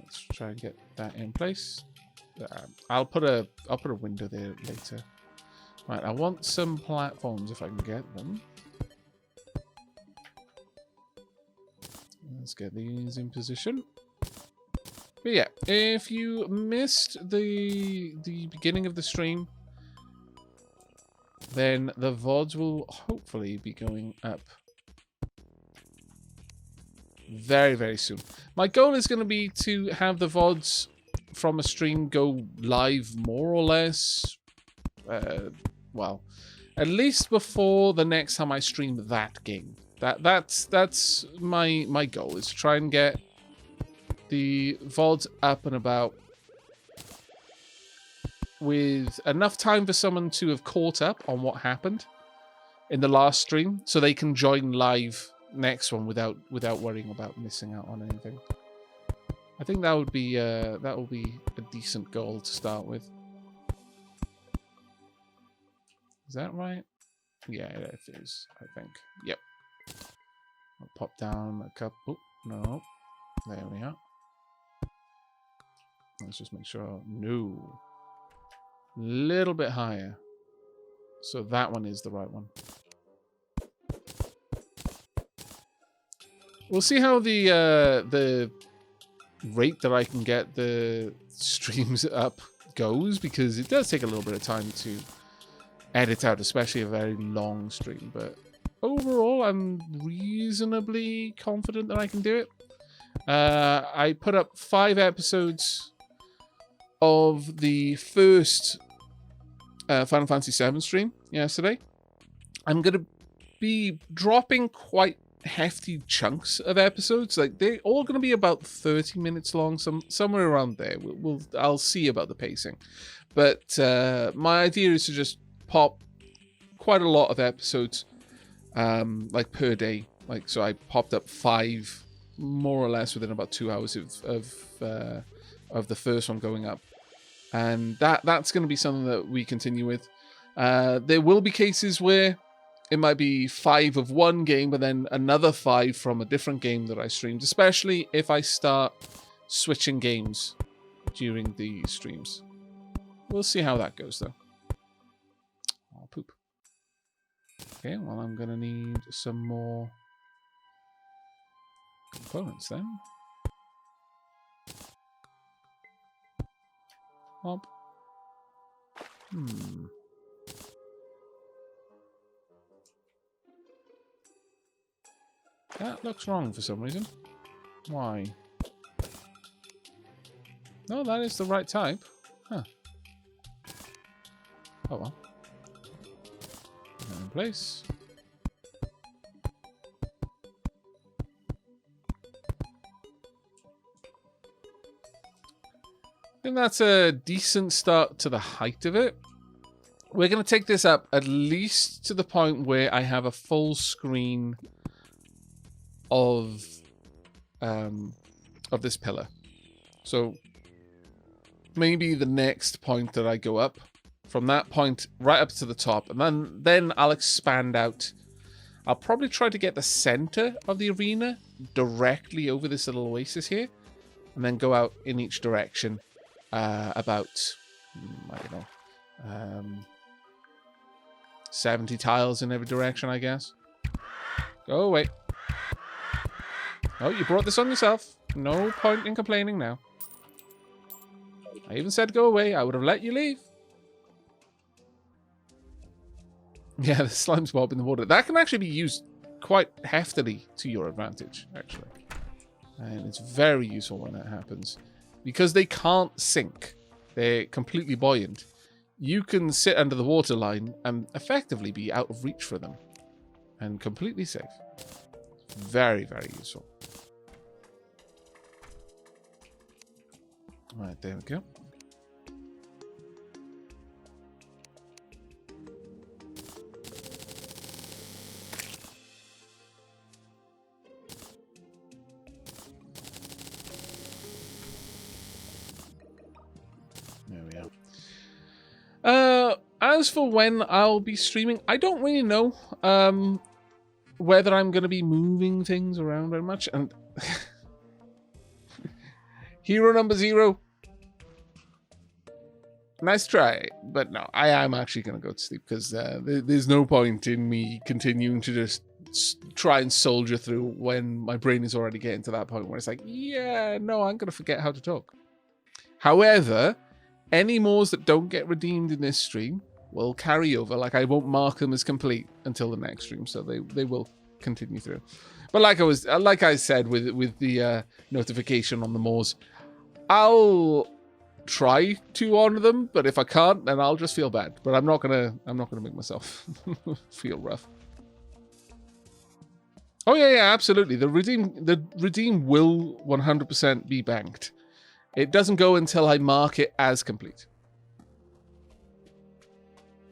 let's try and get that in place. I'll put a window there later. Right, I want some platforms if I can get them. Let's get these in position. But yeah, if you missed the beginning of the stream, then the VODs will hopefully be going up very, very soon. My goal is going to be to have the VODs from a stream go live more or less, well, at least before the next time I stream that game. That's my goal, is to try and get the VODs up and about with enough time for someone to have caught up on what happened in the last stream, so they can join live next one without worrying about missing out on anything. I think that would be a decent goal to start with. Is that right? Yeah, it is, I think. Yep. I'll pop down a couple. Oh, no. There we are. Let's just make sure. No. Little bit higher. So that one is the right one. We'll see how the rate that I can get the streams up goes, because it does take a little bit of time to edit out, especially a very long stream. But overall, I'm reasonably confident that I can do it. I put up 5 episodes of the first Final Fantasy VII stream yesterday. I'm going to be dropping quite hefty chunks of episodes. Like, they're all going to be about 30 minutes long, somewhere around there. I'll see about the pacing. But my idea is to just pop quite a lot of episodes, like per day. Like, so I popped up 5 more or less within about 2 hours of the first one going up, and that's going to be something that we continue with. There will be cases where it might be 5 of one game, but then another 5 from a different game that I streamed, especially if I start switching games during the streams. We'll see how that goes, though. Oh, poop. Okay, well, I'm going to need some more components then. Hop. That looks wrong for some reason. Why? No, that is the right type. Huh. Oh well. In place. I think that's a decent start to the height of it. We're going to take this up at least to the point where I have a full screen of this pillar. So maybe the next point that I go up, from that point right up to the top, and then I'll expand out. I'll probably try to get the center of the arena directly over this little oasis here, and then go out in each direction about, I don't know, 70 tiles in every direction, I guess. Go away. Oh, you brought this on yourself. No point in complaining now. I even said go away. I would have let you leave. Yeah, the slime's bob in the water. That can actually be used quite heftily to your advantage, actually. And it's very useful when that happens. Because they can't sink. They're completely buoyant. You can sit under the waterline and effectively be out of reach for them. And completely safe. Very, very useful. Right, there we go. There we are. As for when I'll be streaming, I don't really know whether I'm going to be moving things around very much. And Hero number 0. Nice try, but no, I am actually going to go to sleep because there's no point in me continuing to just try and soldier through when my brain is already getting to that point where it's like, yeah, no, I'm going to forget how to talk. However, any mores that don't get redeemed in this stream will carry over. Like, I won't mark them as complete until the next stream, so they will continue through. But like I said with the notification on the mores, I'll try to honor them, but if I can't, then I'll just feel bad. But I'm not gonna make myself feel rough. Oh yeah, absolutely. The redeem will 100% be banked. It doesn't go until I mark it as complete.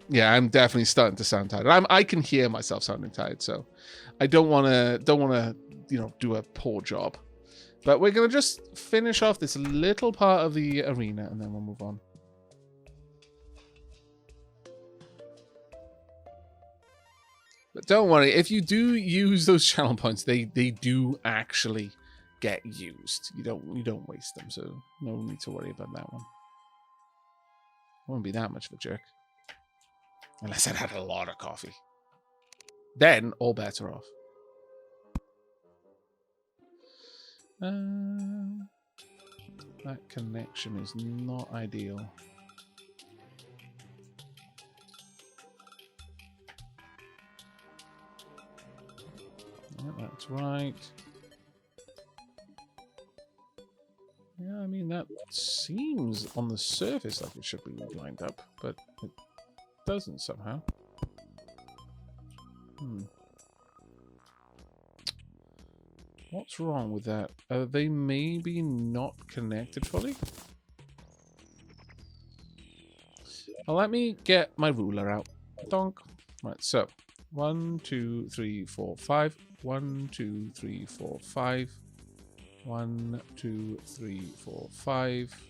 Yeah, I'm definitely starting to sound tired. I can hear myself sounding tired, so I don't wanna do a poor job. But we're going to just finish off this little part of the arena and then we'll move on. But don't worry, if you do use those channel points, they do actually get used. You don't waste them, so no need to worry about that one. I won't be that much of a jerk. Unless I'd had a lot of coffee. Then all bets are off. That connection is not ideal. Yeah, that's right. Yeah, I mean, that seems on the surface like it should be lined up, but it doesn't somehow. What's wrong with that? Are they maybe not connected fully? Well, let me get my ruler out. Donk. Right, so 1, 2, 3, 4, 5. 1, 2, 3, 4, 5. 1, 2, 3, 4, 5.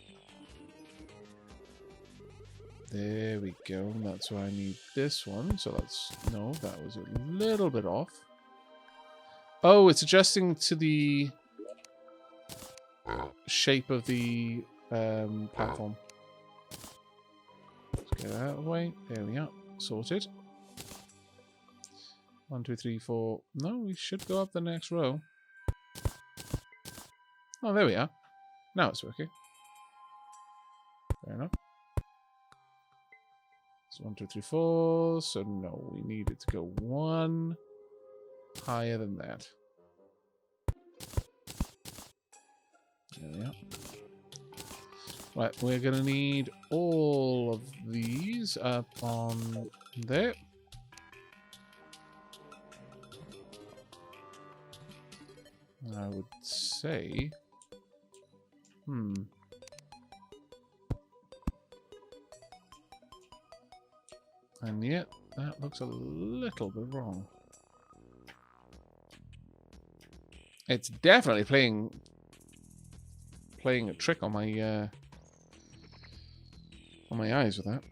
There we go. That's why I need this one. So let's... No, that was a little bit off. Oh, it's adjusting to the shape of the platform. Let's get that out of the way. There we are. Sorted. 1, 2, 3, 4. No, we should go up the next row. Oh, there we are. Now it's working. Fair enough. It's 1, 2, 3, 4. So no, we need it to go 1 higher than that. There we are. Right, we're going to need all of these up on there. I would say... And yet, that looks a little bit wrong. It's definitely playing a trick on my eyes with that.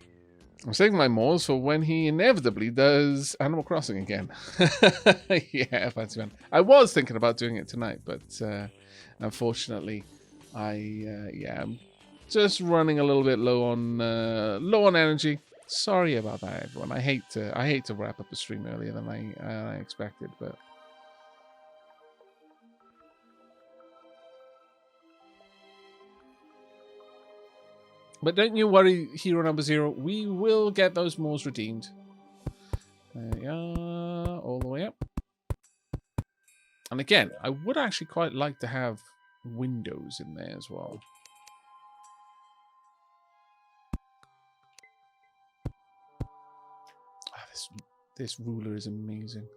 I'm saving my mores for when he inevitably does Animal Crossing again. Yeah, fancy man. I was thinking about doing it tonight, but unfortunately, I'm just running a little bit low on energy. Sorry about that, everyone. I hate to wrap up the stream earlier than I expected, but. But don't you worry, hero number 0. We will get those mores redeemed. There we are, all the way up. And again, I would actually quite like to have windows in there as well. This ruler is amazing.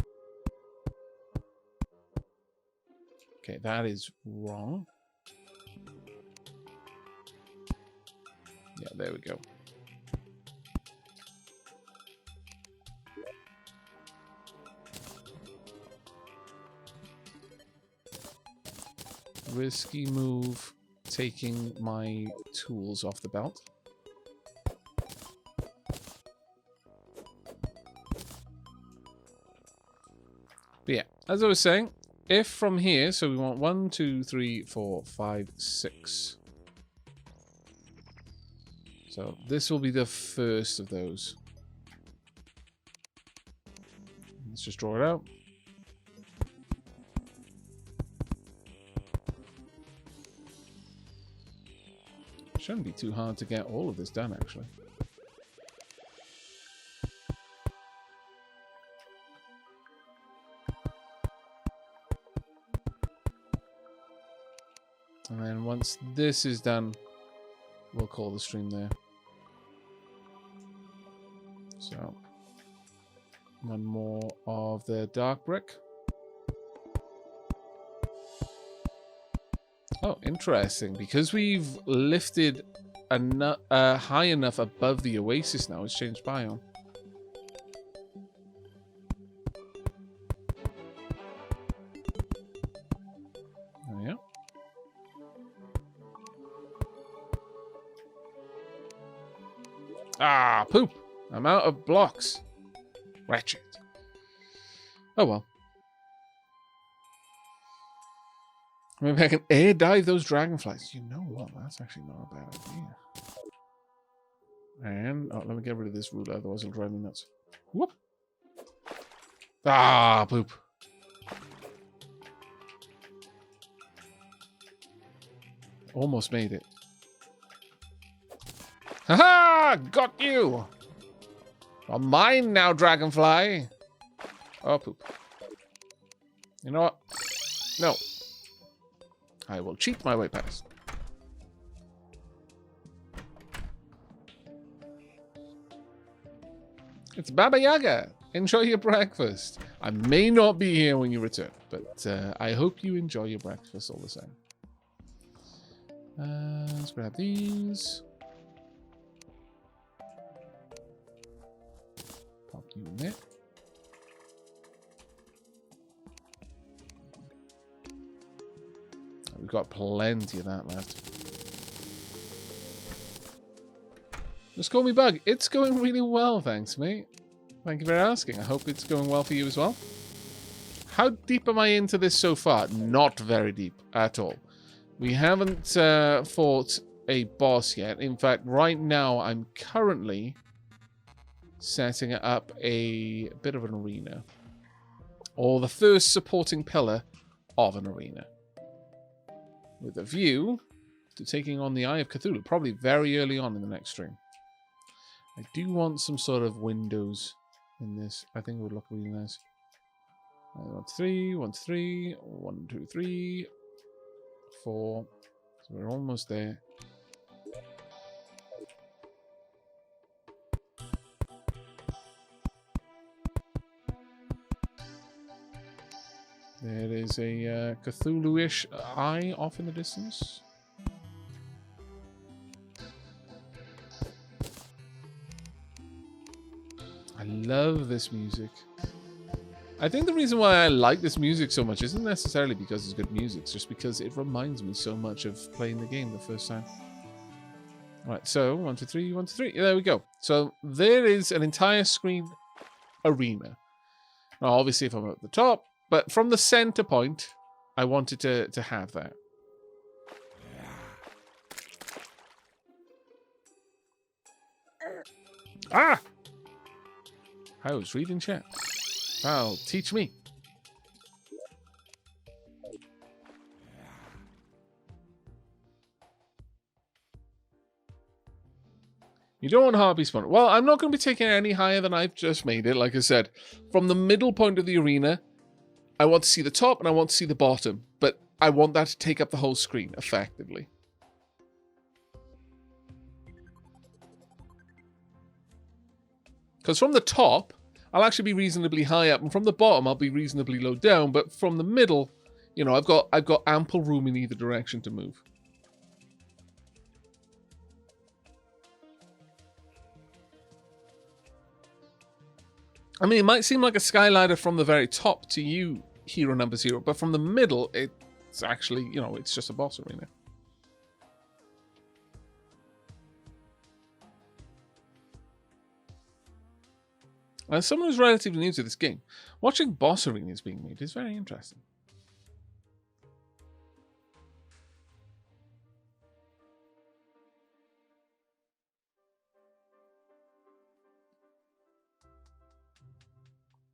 Okay, that is wrong. Yeah, there we go. Risky move, taking my tools off the belt. But yeah, as I was saying, if from here, so we want 1, 2, 3, 4, 5, 6. So this will be the first of those. Let's just draw it out. Shouldn't be too hard to get all of this done, actually. And then once this is done, we'll call the stream there. So, one more of the dark brick. Oh, interesting. Because we've lifted high enough above the oasis now, it's changed biome. There we go. Ah, poop! I'm out of blocks. Wretched. Oh well. Maybe I can air dive those dragonflies. You know what? That's actually not a bad idea. And oh, let me get rid of this ruler, otherwise it'll drive me nuts. Whoop! Ah, poop. Almost made it. Haha! Got you! Well, mine now, dragonfly. Oh, poop. You know what? No. I will cheat my way past. It's Baba Yaga. Enjoy your breakfast. I may not be here when you return, but I hope you enjoy your breakfast all the same. Let's grab these. Pop you in there. We've got plenty of that left. Just call me Bug. It's going really well, thanks, mate. Thank you for asking. I hope it's going well for you as well. How deep am I into this so far? Not very deep at all. We haven't fought a boss yet. In fact, right now, I'm currently setting up a bit of an arena. Or the first supporting pillar of an arena. With a view to taking on the Eye of Cthulhu, probably very early on in the next stream. I do want some sort of windows in this. I think it would look really nice. 1, 2, 3, 1, 2, 3, 1, 2, 3, 4. So we're almost there. There is a Cthulhu-ish eye off in the distance. I love this music. I think the reason why I like this music so much isn't necessarily because it's good music. It's just because it reminds me so much of playing the game the first time. Alright, so 1, 2, 3, 1, 2, 3. There we go. So there is an entire screen arena. Now, obviously, if I'm at the top, but from the center point, I wanted to have that. Ah! I was reading chat. Wow, teach me. You don't want Harpy Spawn. Well, I'm not going to be taking it any higher than I've just made it. Like I said, from the middle point of the arena, I want to see the top and I want to see the bottom, but I want that to take up the whole screen, effectively. Because from the top, I'll actually be reasonably high up, and from the bottom, I'll be reasonably low down, but from the middle, you know, I've got ample room in either direction to move. I mean, it might seem like a skylighter from the very top to you, hero number 0, but from the middle, it's actually, you know, it's just a boss arena. As someone who's relatively new to this game, watching boss arenas being made is very interesting.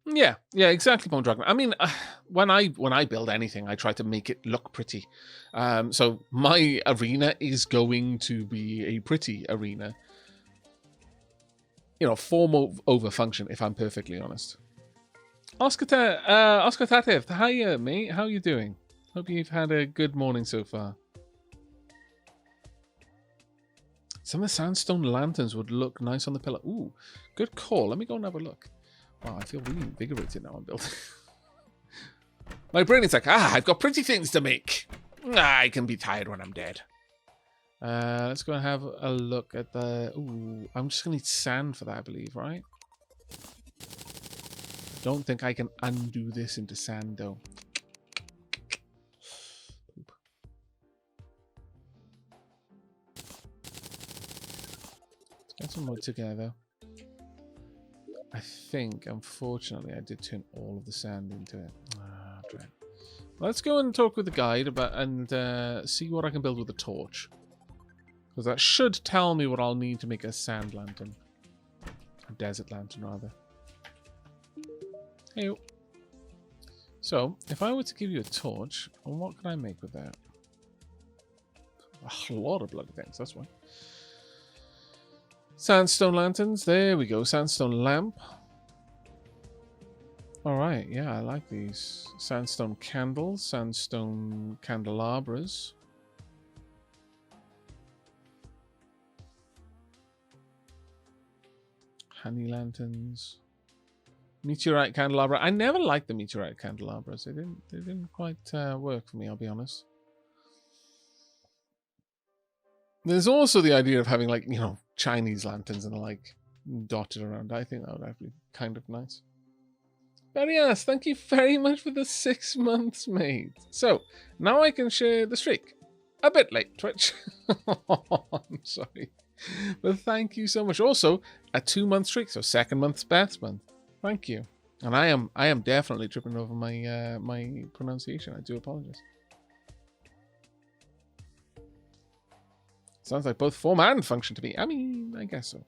Yeah, yeah, exactly, Bone Dragon. I mean, when I build anything, I try to make it look pretty. So my arena is going to be a pretty arena. You know, form over function, if I'm perfectly honest. Oscar Tatev, hiya, mate. How you doing? Hope you've had a good morning so far. Some of the sandstone lanterns would look nice on the pillar. Ooh, good call. Let me go and have a look. Wow, I feel really invigorated now I'm building. My brain is like, I've got pretty things to make. I can be tired when I'm dead. Let's go and have a look at the... Ooh, I'm just going to need sand for that, I believe, right? Don't think I can undo this into sand, though. Poop. Let's get some wood together. I think, unfortunately, I did turn all of the sand into it. Ah, dread. Let's go and talk with the guide about and see what I can build with a torch. Because that should tell me what I'll need to make a sand lantern. A desert lantern, rather. Hey. So, if I were to give you a torch, what can I make with that? A lot of bloody things, that's why. Sandstone lanterns, there we go. Sandstone lamp. Alright, yeah, I like these. Sandstone candles, sandstone candelabras. Honey lanterns. Meteorite candelabra. I never liked the meteorite candelabras. They didn't quite work for me, I'll be honest. There's also the idea of having, like, you know, Chinese lanterns and like dotted around. I think that would actually be kind of nice. Barias, thank you very much for the 6 months, mate. So, now I can share the streak. A bit late, Twitch. I'm sorry. But thank you so much. Also, a 2-month streak, so 2nd month's best month. Thank you. And I am definitely tripping over my my pronunciation. I do apologize. Sounds like both form and function to me. I mean, I guess so.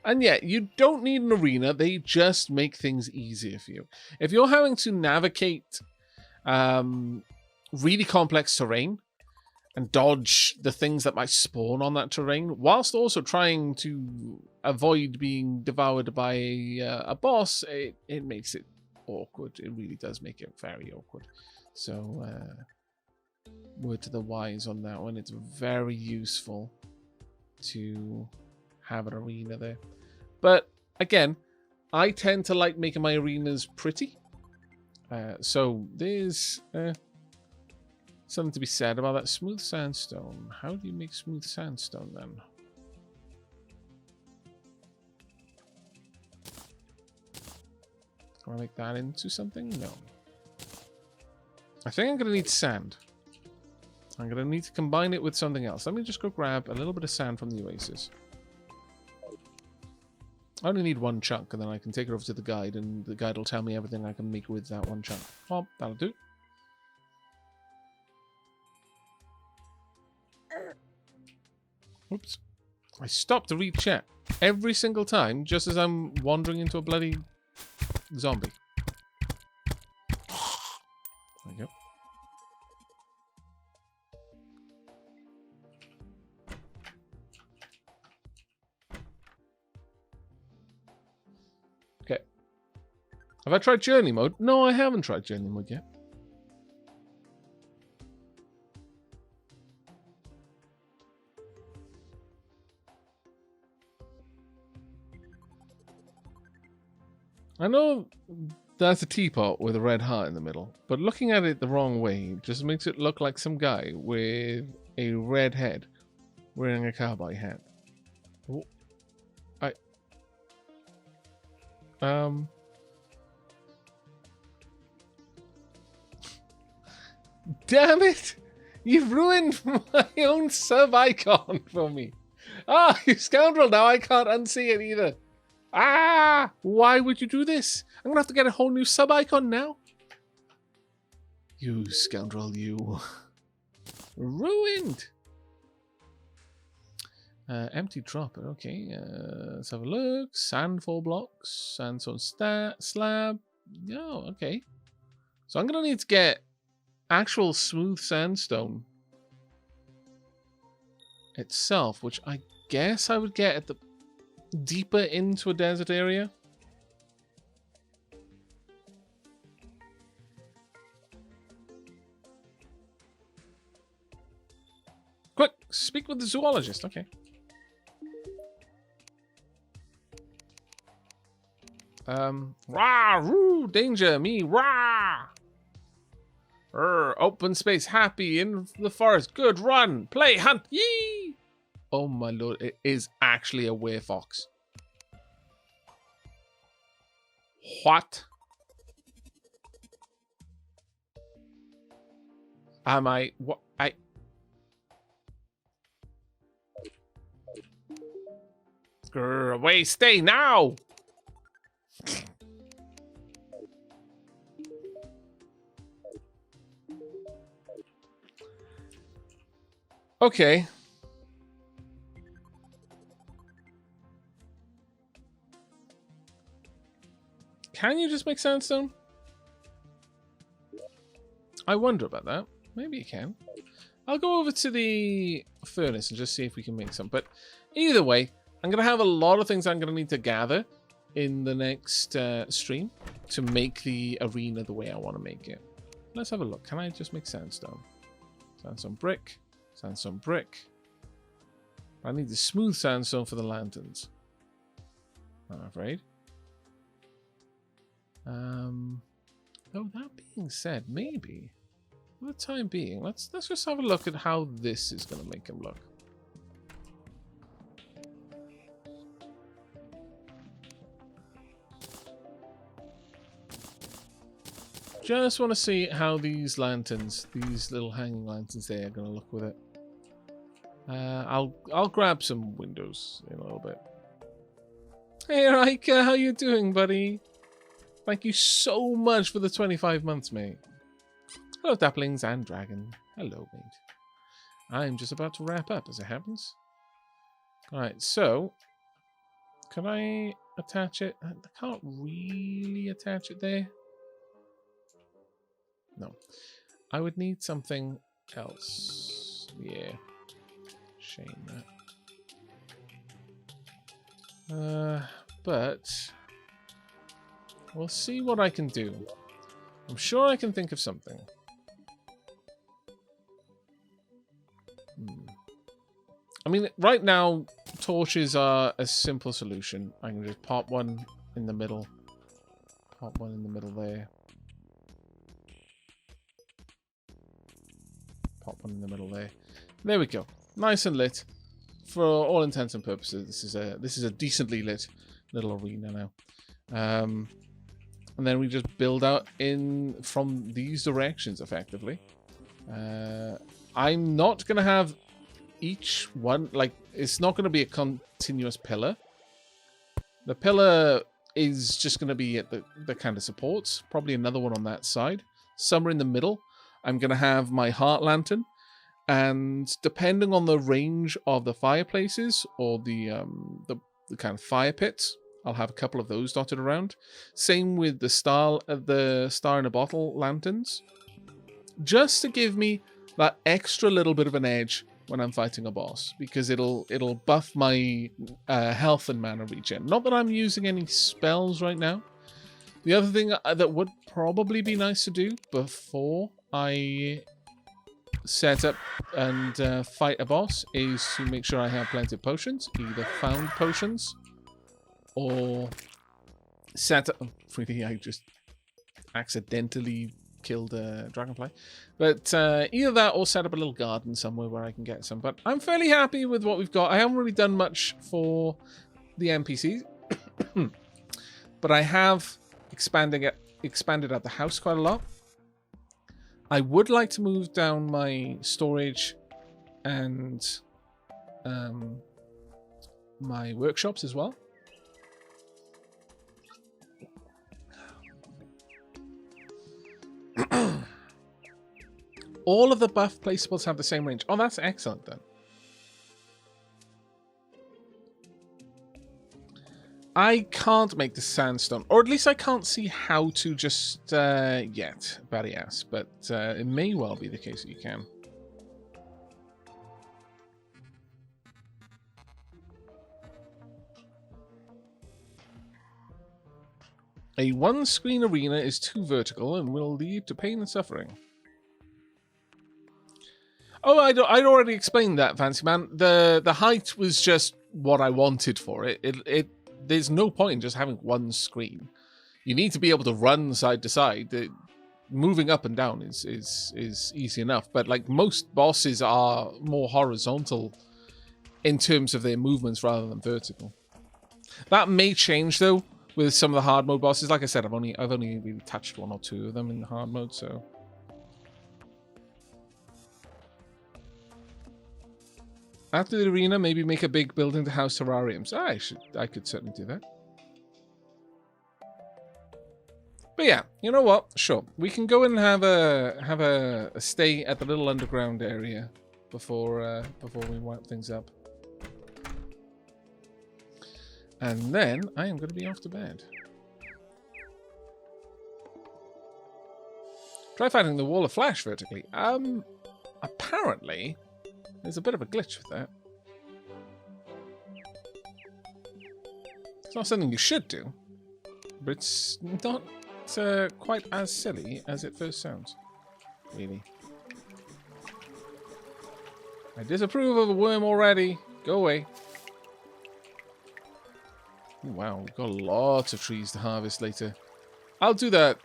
And yeah, you don't need an arena. They just make things easier for you. If you're having to navigate really complex terrain and dodge the things that might spawn on that terrain, whilst also trying to avoid being devoured by a boss, it makes it awkward. It really does make it very awkward. So, word to the wise on that one. It's very useful to have an arena there. But, again, I tend to like making my arenas pretty. So, there's something to be said about that. Smooth sandstone. How do you make smooth sandstone, then? Can I make that into something? No. I think I'm going to need sand. I'm going to need to combine it with something else. Let me just go grab a little bit of sand from the oasis. I only need 1 chunk, and then I can take it over to the guide, and the guide will tell me everything I can make with that 1 chunk. Well, that'll do. Oops. I stopped to read chat every single time, just as I'm wandering into a bloody zombie. There you go. Okay. Have I tried journey mode? No, I haven't tried journey mode yet. I know that's a teapot with a red heart in the middle, but looking at it the wrong way just makes it look like some guy with a red head wearing a cowboy hat. Oh, damn it! You've ruined my own sub icon for me. Ah, you scoundrel! Now I can't unsee it either. Ah! Why would you do this? I'm gonna have to get a whole new sub icon now. You scoundrel, you. Ruined. Empty dropper. Okay. Let's have a look. Sandfall blocks. Sandstone slab. Oh, okay. So I'm going to need to get actual smooth sandstone itself, which I guess I would get at the deeper into a desert area. Quick, speak with the zoologist. Okay. Rah, roo, danger, me, rah. Open space, happy, in the forest, good, run, play, hunt, yee. Oh my lord, it is actually a werefox. What? Am I, what, Grr, away, stay now! Okay. Can you just make sandstone? I wonder about that. Maybe you can. I'll go over to the furnace and just see if we can make some. But either way, I'm going to have a lot of things I'm going to need to gather in the next stream to make the arena the way I want to make it. Let's have a look. Can I just make sandstone? Sandstone brick. Sandstone brick. I need the smooth sandstone for the lanterns. I'm afraid. Though that being said, maybe for the time being, let's just have a look at how this is going to make him look. Just want to see how these lanterns, these little hanging lanterns there, are going to look with it. I'll grab some windows in a little bit. Hey Rika, how you doing, buddy? Thank you so much for the 25 months, mate. Hello, Daplings and Dragon. Hello, mate. I'm just about to wrap up, as it happens. Alright, so... can I attach it? I can't really attach it there. No. I would need something else. Yeah. Shame that. But... we'll see what I can do. I'm sure I can think of something. I mean, right now, torches are a simple solution. I can just pop one in the middle. Pop one in the middle there. Pop one in the middle there. There we go. Nice and lit. For all intents and purposes, this is a decently lit little arena now. And then we just build out in from these directions, effectively. I'm not going to have each one, like, it's not going to be a continuous pillar. The pillar is just going to be at the kind of supports. Probably another one on that side. Somewhere in the middle, I'm going to have my heart lantern. And depending on the range of the fireplaces or the kind of fire pits, I'll have a couple of those dotted around. Same with the star in a bottle lanterns. Just to give me that extra little bit of an edge when I'm fighting a boss, because it'll buff my health and mana regen. Not that I'm using any spells right now. The other thing that would probably be nice to do before I set up and fight a boss is to make sure I have plenty of potions, either found potions or set up. Really, I just accidentally killed a dragonfly. But either that or set up a little garden somewhere where I can get some. But I'm fairly happy with what we've got. I haven't really done much for the NPCs. But I have expanded out the house quite a lot. I would like to move down my storage and my workshops as well. All of the buff placeables have the same range. Oh, that's excellent then. I can't make the sandstone, or at least I can't see how to just yet, batty ass, but it may well be the case that you can. A one-screen arena is too vertical and will lead to pain and suffering. Oh, I'd already explained that, Fancy Man. The height was just what I wanted for it. There's no point in just having one screen. You need to be able to run side to side. Moving up and down is easy enough, but like most bosses are more horizontal in terms of their movements rather than vertical. That may change though with some of the hard mode bosses. Like I said, I've only really touched one or two of them in the hard mode, so. After the arena, maybe make a big building to house terrariums. I could certainly do that. But yeah, you know what? Sure, we can go and have a stay at the little underground area before we wipe things up. And then I am going to be off to bed. Try fighting the wall of flash vertically. Apparently, there's a bit of a glitch with that. It's not something you should do, but it's not quite as silly as it first sounds. Really. I disapprove of a worm already. Go away. Wow, we've got lots of trees to harvest later. I'll do that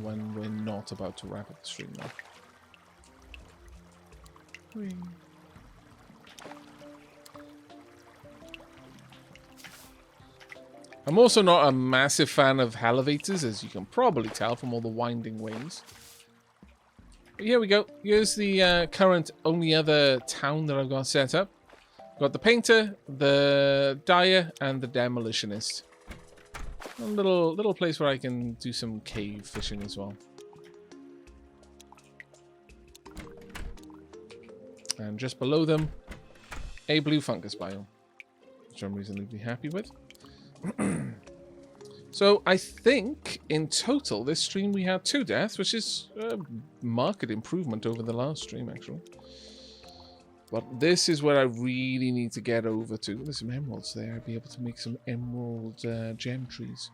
when we're not about to wrap up the stream now. Whee. I'm also not a massive fan of elevators, as you can probably tell from all the winding ways. But here we go. Here's the current only other town that I've got set up. Got the painter, the dyer, and the demolitionist. A little place where I can do some cave fishing as well. And just below them, a blue fungus biome, which I'm reasonably happy with. So I think in total this stream we had 2 deaths, which is a marked improvement over the last stream actually. But this is where I really need to get over to. There's some emeralds there. I'd be able to make some emerald gem trees.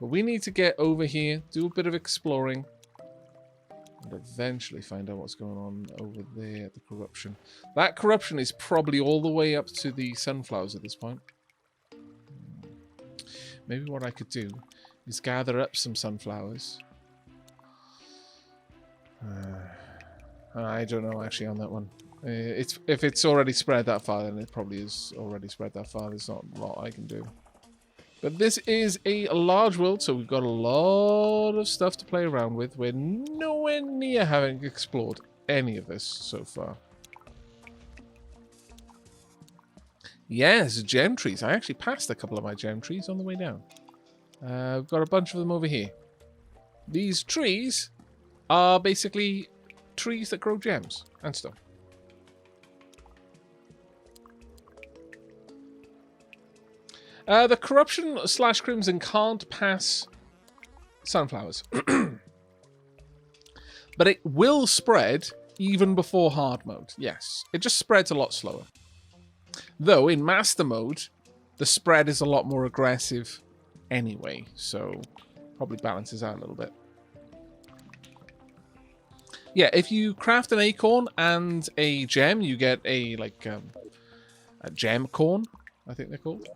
But we need to get over here, do a bit of exploring, and eventually find out what's going on over there at the corruption. That corruption is probably all the way up to the sunflowers at this point. Maybe what I could do is gather up some sunflowers. I don't know actually on that one. If it's already spread that far, then it probably is already spread that far. There's not a lot I can do. But this is a large world, so we've got a lot of stuff to play around with. We're nowhere near having explored any of this so far. Yes, gem trees. I actually passed a couple of my gem trees on the way down. I've got a bunch of them over here. These trees are basically trees that grow gems and stuff. The corruption / crimson can't pass sunflowers. But it will spread even before hard mode. Yes, it just spreads a lot slower. Though in master mode, the spread is a lot more aggressive anyway, so probably balances out a little bit. Yeah, if you craft an acorn and a gem, you get a gem corn, I think they're called.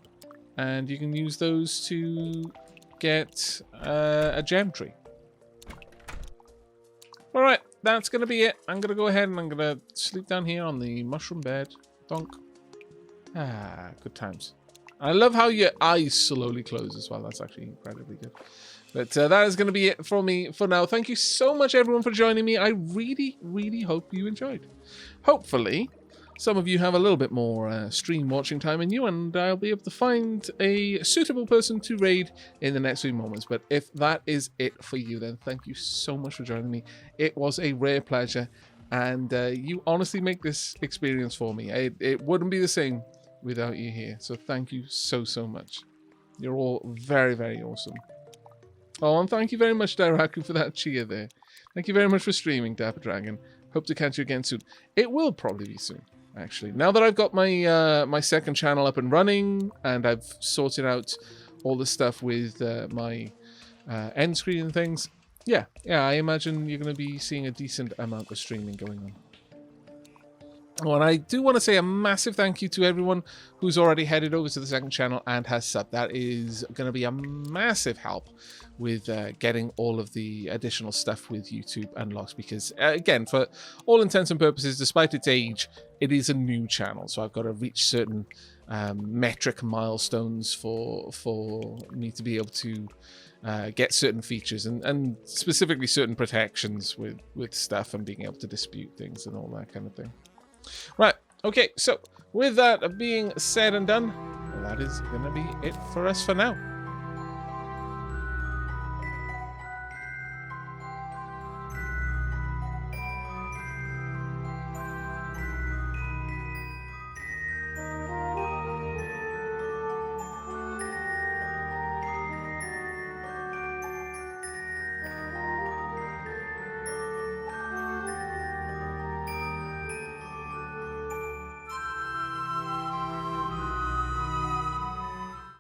And you can use those to get a gem tree. Alright, that's going to be it. I'm going to go ahead and I'm going to sleep down here on the mushroom bed. Donk. Ah, good times. I love how your eyes slowly close as well. That's actually incredibly good. But that is going to be it for me for now. Thank you so much, everyone, for joining me. I really, really hope you enjoyed. Hopefully, some of you have a little bit more stream watching time in you, and I'll be able to find a suitable person to raid in the next few moments. But if that is it for you, then thank you so much for joining me. It was a rare pleasure, and you honestly make this experience for me. It wouldn't be the same without you here. So thank you so, so much. You're all very, very awesome. Oh, and thank you very much, Dairaku, for that cheer there. Thank you very much for streaming, Dapper Dragon. Hope to catch you again soon. It will probably be soon, actually. Now that I've got my my second channel up and running, and I've sorted out all the stuff with my end screen and things, yeah, I imagine you're going to be seeing a decent amount of streaming going on. Oh, and I do want to say a massive thank you to everyone who's already headed over to the second channel and has subbed. That is going to be a massive help with getting all of the additional stuff with YouTube unlocked, because again, for all intents and purposes, despite its age, it is a new channel, so I've got to reach certain metric milestones for me to be able to get certain features and specifically certain protections with stuff and being able to dispute things and all that kind of thing. Right, okay, so with that being said and done, that is going to be it for us for now.